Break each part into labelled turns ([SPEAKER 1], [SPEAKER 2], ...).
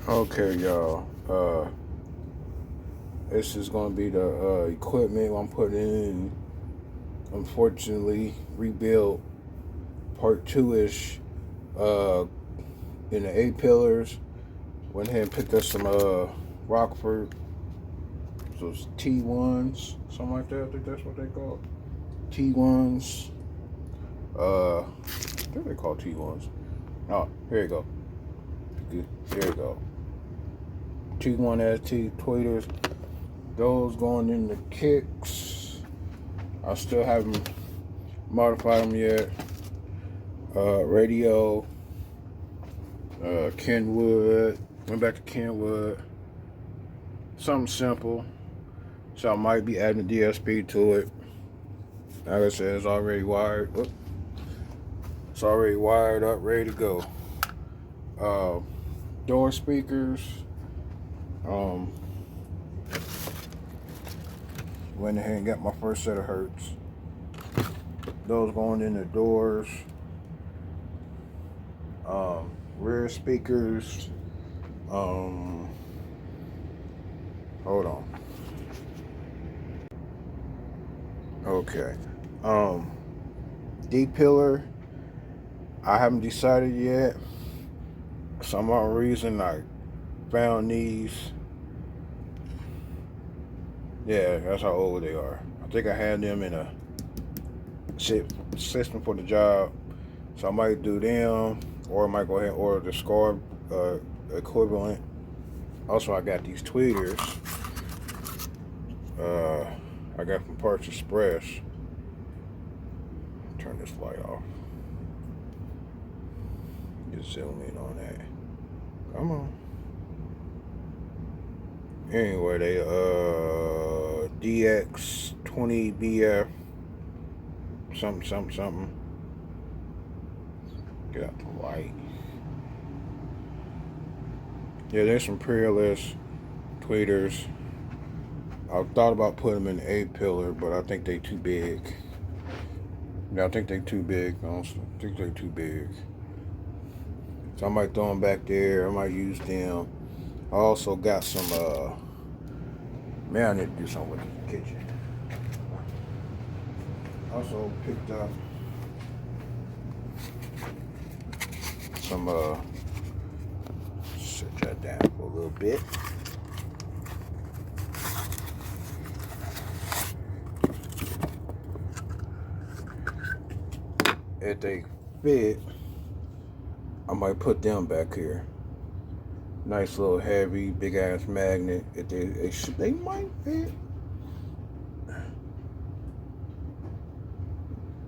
[SPEAKER 1] Okay, y'all. This is gonna be the equipment I'm putting in. Unfortunately, rebuild part two ish. Uh, in the eight pillars. Went ahead and picked up some Rockford, those T1s, something like that. I think that's what they call T1s. I think they call T1s. Oh, here you go. There you go. T1ST tweeters. Those going in the kicks. I still haven't modified them yet. Radio. Kenwood. Went back to Kenwood. Something simple. So I might be adding a DSP to it. Like I said, it's already wired. It's already wired up, ready to go. Door speakers. Went ahead and got my first set of Hertz. Those going in the doors. Rear speakers. Hold on. Okay. D pillar. I haven't decided yet. Some odd reason I found these. Yeah, that's how old they are. I think I had them in a system for the job. So I might do them, or I might go ahead and order the SCAR equivalent. Also, I got these tweeters. I got from Parts Express. Turn this light off. Just zoom in on that. Come on. Anyway, they DX20BF something. Get out the light. Yeah, there's some peerless tweeters. I thought about putting them in A pillar, but I think they too big. Yeah, I think they too big. Honestly, I think they too big. So I might throw them back there. I might use them. I also got some. Man, I need to do something with the kitchen. Also picked up some. Set that down for a little bit. If they fit, I might put them back here. Nice little heavy, big ass magnet. If they might fit.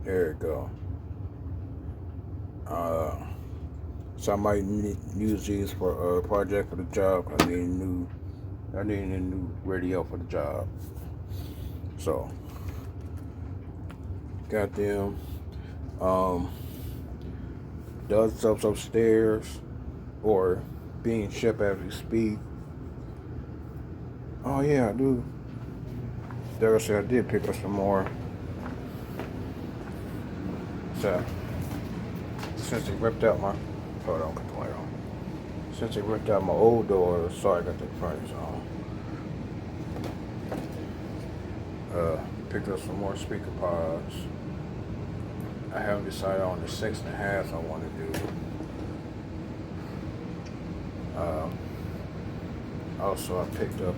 [SPEAKER 1] There you go. So I might use these for a project for the job. I need a new radio for the job. So got them. The other stuff's upstairs or being shipped as we speak. Oh yeah, I do. Like I said, I did pick up some more. So since they ripped out my hold on, cut the light on. Since they ripped out my old door, sorry I got the furnace on. Picked up some more speaker pods. I haven't decided on the 6.5 I want to do. Also, I picked up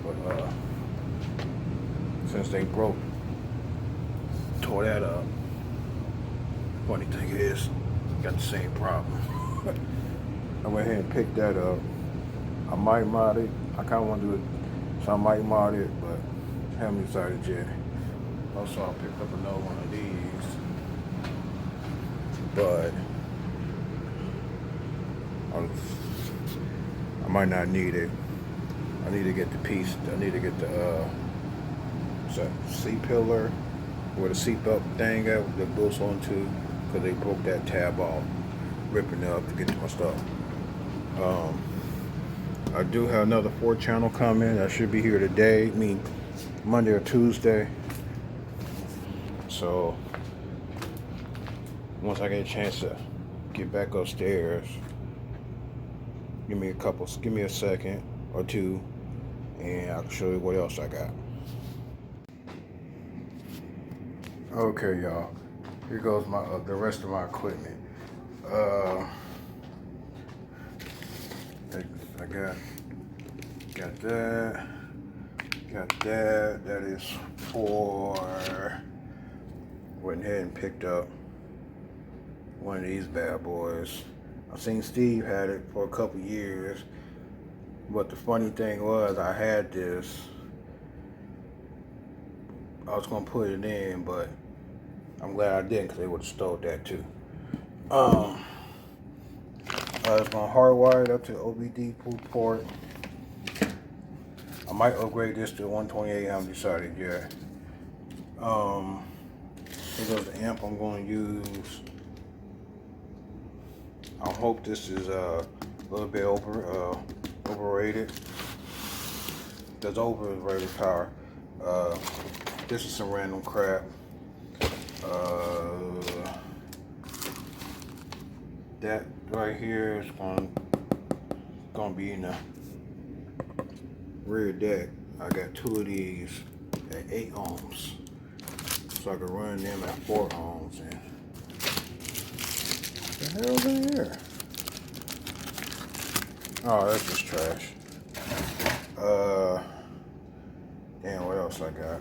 [SPEAKER 1] since they tore that up. Funny thing is, got the same problem. I went ahead and picked that up. I might mod it. I kind of want to do it, so I might mod it, but haven't decided yet. Also, I picked up another one of these, but I might not need it. I need to get the piece. I need to get the C-pillar where the seatbelt thing that goes onto, because they broke that tab off, ripping it up to get to my stuff. I do have another 4-channel coming. I should be here today. I mean, Monday or Tuesday. So once I get a chance to get back upstairs, Give me a second or two, and I'll show you what else I got. Okay, y'all. Here goes my the rest of my equipment. Uh, I got that. Got that. That is for. Went ahead and picked up one of these bad boys. I seen Steve had it for a couple years, but the funny thing was I had this. I was gonna put it in, but I'm glad I didn't because they would have stole that too. Um, it's gonna hardwire it up to the OBD port. I might upgrade this to 128. I haven't decided yet. Here goes the amp I'm going to use. I hope this is a little bit overrated. That's overrated power. This is some random crap. That right here is gonna be in the rear deck. I got two of these at 8 ohms, so I can run them at 4 ohms. And what the hell's in here? Oh, that's just trash. Damn, what else I got?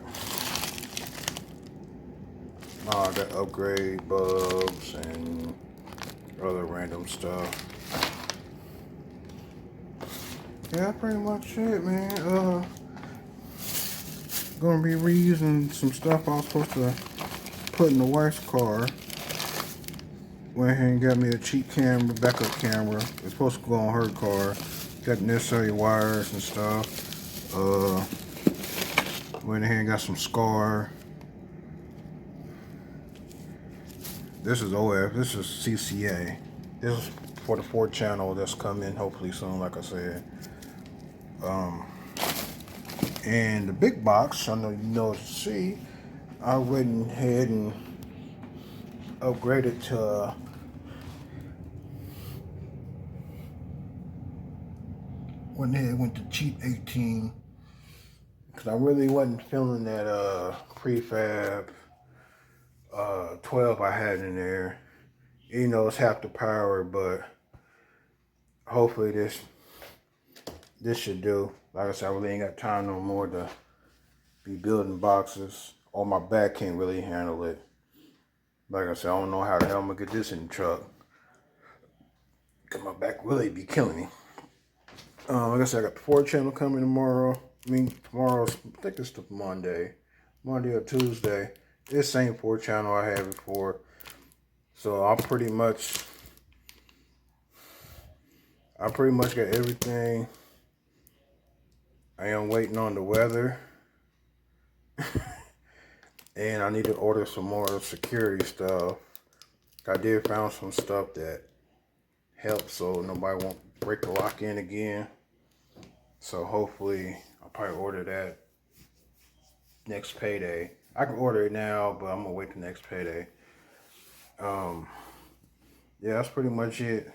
[SPEAKER 1] Oh, I got upgrade bulbs and other random stuff. Yeah, that's pretty much it, man. Gonna be reusing some stuff I was supposed to put in the wife's car. Went ahead and got me a cheap camera, backup camera. It's supposed to go on her car. Got the necessary wires and stuff. Went ahead and got some SCAR. This is OF. This is CCA. This is for the 4-channel that's coming hopefully soon, like I said. And the big box, I know you know to see. I went ahead and upgraded to went to cheap 18 because I really wasn't feeling that prefab 12 I had in there. You know, it's half the power, but hopefully this should do. Like I said, I really ain't got time no more to be building boxes. Or my back can't really handle it. Like I said, I don't know how the hell I'm gonna get this in the truck, cause my back really be killing me. Like I said, I got the 4-channel coming tomorrow. I mean, tomorrow's, I think it's the Monday or Tuesday. This same 4-channel I had before. So I pretty much got everything. I am waiting on the weather. And I need to order some more security stuff. I did found some stuff that helps so nobody won't break the lock in again. So hopefully I'll probably order that next payday. I can order it now, but I'm gonna wait the next payday. Yeah, that's pretty much it.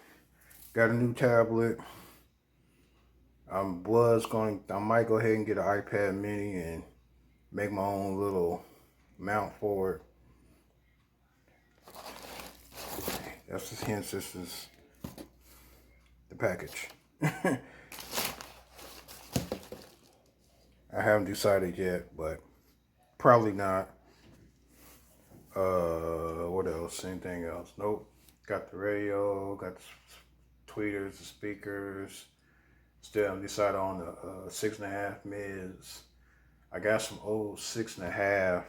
[SPEAKER 1] Got a new tablet. I might go ahead and get an iPad mini and make my own little mount for it. That's just hence this is the package. I haven't decided yet, but probably not. What else? Anything else? Nope. Got the radio, got the tweeters, the speakers. Still undecided on the 6.5 mids. I got some old 6.5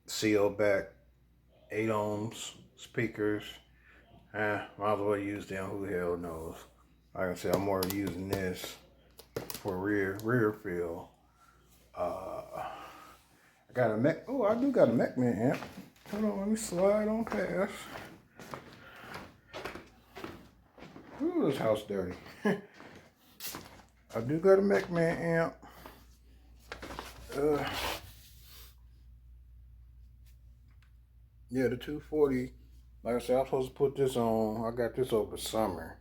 [SPEAKER 1] CO back 8 ohms speakers. Might as well use them. Who the hell knows? Like I said, I'm more using this for rear field. I got a Mac. Oh, I do got a MacMan amp. Hold on, let me slide on past. Ooh, this house dirty. I do got a MacMan amp. Yeah, the 240. Like I said, I'm supposed to put this on. I got this over summer.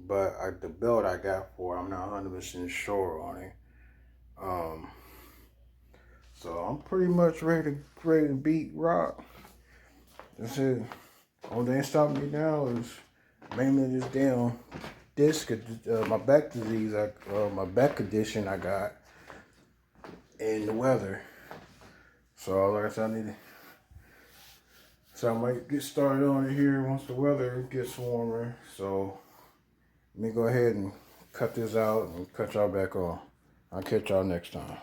[SPEAKER 1] but the belt I got for it, I'm not 100% sure on it. So I'm pretty much ready to beat Rock. That's it. Only thing stopping me now is mainly this damn disc, my back disease, my back condition I got, and the weather. So like I said, so I might get started on it here once the weather gets warmer. So let me go ahead and cut this out and cut y'all back on. I'll catch y'all next time.